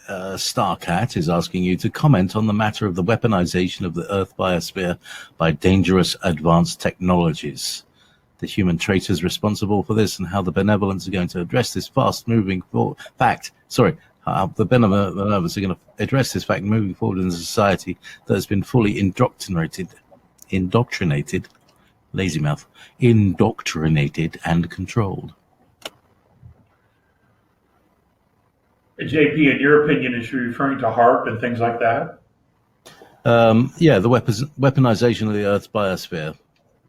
Starcat is asking you to comment on the matter of the weaponization of the Earth biosphere by dangerous advanced technologies. The human traitors responsible for this, and how the benevolence are going to address this fast-moving fact. How the benevolence are going to address this fact moving forward in a society that has been fully indoctrinated, lazy mouth, indoctrinated and controlled. JP, in your opinion, is she referring to HARP and things like that? Yeah, the weaponization of the Earth's biosphere,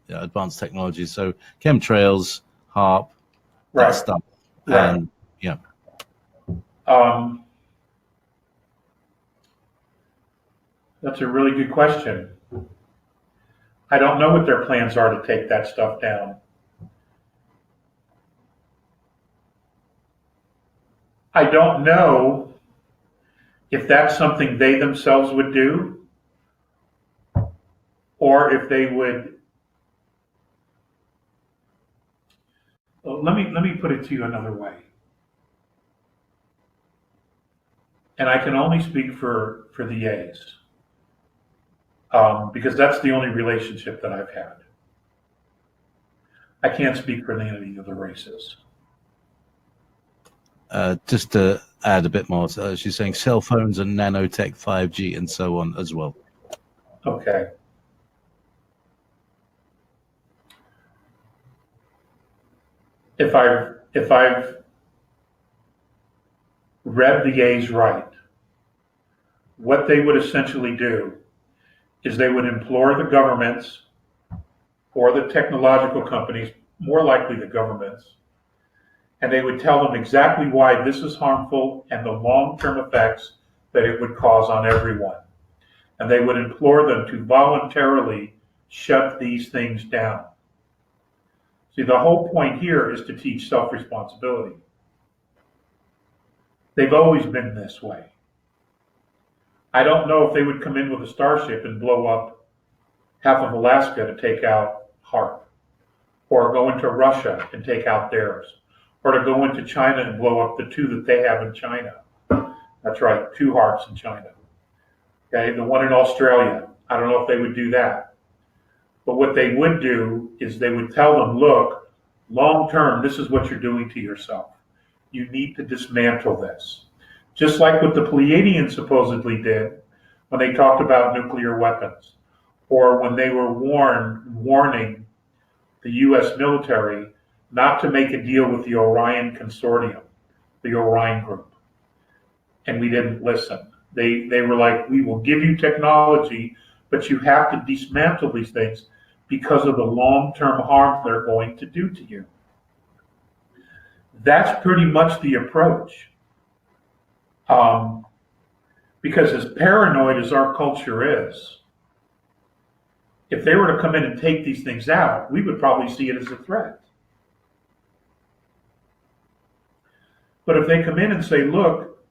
advanced technologies, so chemtrails, HARP, right. that stuff. Right. And, yeah. That's a really good question. I don't know what their plans are to take that stuff down. I don't know if that's something they themselves would do, or if they would. Let me put it to you another way. And I can only speak for the Yays, because that's the only relationship that I've had. I can't speak for any of the other races. Just to add a bit more, she's saying cell phones and nanotech, 5G, and so on as well. Okay. If I've read the A's right, what they would essentially do is they would implore the governments or the technological companies, more likely the governments, and they would tell them exactly why this is harmful and the long-term effects that it would cause on everyone. And they would implore them to voluntarily shut these things down. See, the whole point here is to teach self-responsibility. They've always been this way. I don't know if they would come in with a starship and blow up half of Alaska to take out HARP, or go into Russia and take out theirs, or to go into China and blow up the two that they have in China. That's right, 2 HARPs in China. Okay, the one in Australia, I don't know if they would do that. But what they would do is they would tell them, look, long term, this is what you're doing to yourself. You need to dismantle this. Just like what the Pleiadians supposedly did when they talked about nuclear weapons, or when they were warning the US military not to make a deal with the Orion Consortium, the Orion Group. And we didn't listen. They were like, we will give you technology, but you have to dismantle these things because of the long-term harm they're going to do to you. That's pretty much the approach. Because as paranoid as our culture is, if they were to come in and take these things out, we would probably see it as a threat. But if they come in and say, look,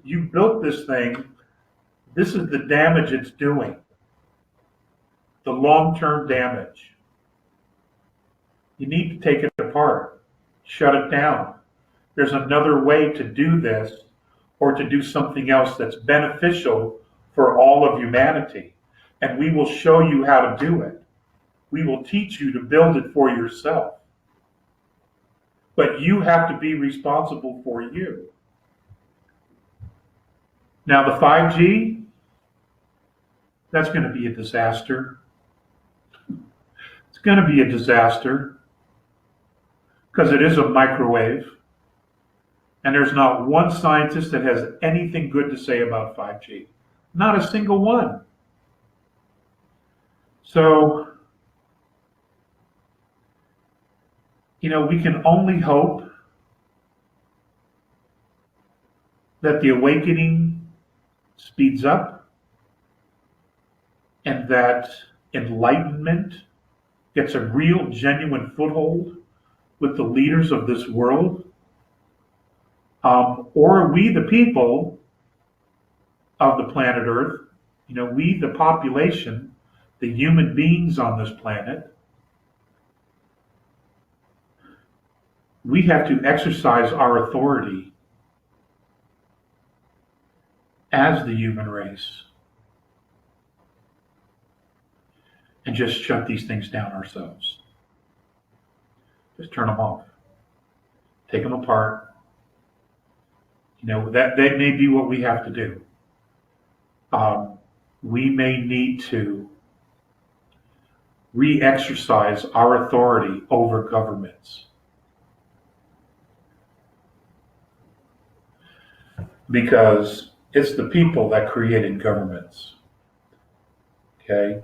you built this thing, this is the damage it's doing, the long-term damage. You need to take it apart, shut it down. There's another way to do this, or to do something else that's beneficial for all of humanity. And we will show you how to do it. We will teach you to build it for yourself. But you have to be responsible for you. Now the 5G, that's going to be a disaster. It's going to be a disaster because it is a microwave. And there's not one scientist that has anything good to say about 5G. Not a single one. So, we can only hope that the awakening speeds up and that enlightenment gets a real, genuine foothold with the leaders of this world. Or we, the people of the planet Earth, we, the population, the human beings on this planet, we have to exercise our authority as the human race and just shut these things down ourselves. Just turn them off. Take them apart. That may be what we have to do. We may need to re-exercise our authority over governments. Because it's the people that created governments. Okay?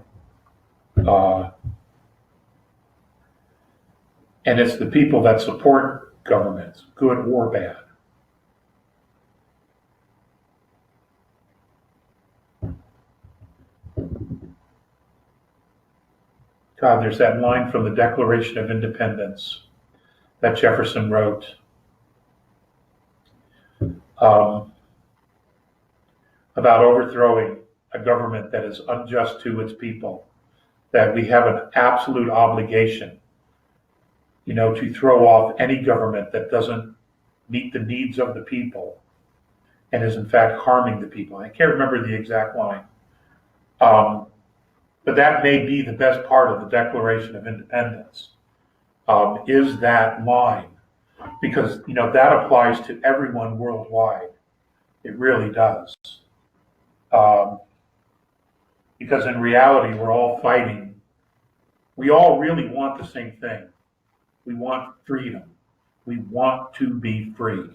And it's the people that support governments, good or bad. God, there's that line from the Declaration of Independence that Jefferson wrote about overthrowing a government that is unjust to its people, that we have an absolute obligation, to throw off any government that doesn't meet the needs of the people and is in fact harming the people. I can't remember the exact line. But that may be the best part of the Declaration of Independence, is that line. Because, that applies to everyone worldwide. It really does. Because in reality, we're all fighting. We all really want the same thing. We want freedom. We want to be free.